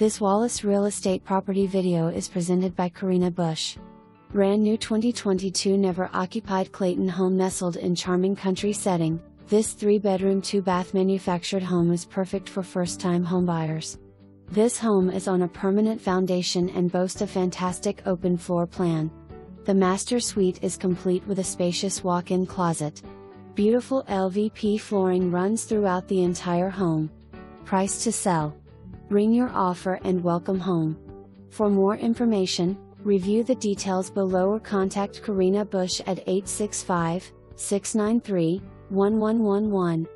This Wallace Real Estate property video is presented by Carrena Bush. Brand new 2022 never occupied Clayton Home Nestled in charming country setting. This 3-bedroom 2-bath manufactured home is perfect for first-time homebuyers. This home is on a permanent foundation and boasts a fantastic open floor plan. The master suite is complete with a spacious walk-in closet. Beautiful LVP flooring runs throughout the entire home. Price to sell. Bring your offer and welcome home. For more information, review the details below or contact Carrena Bush at 865-693-1111.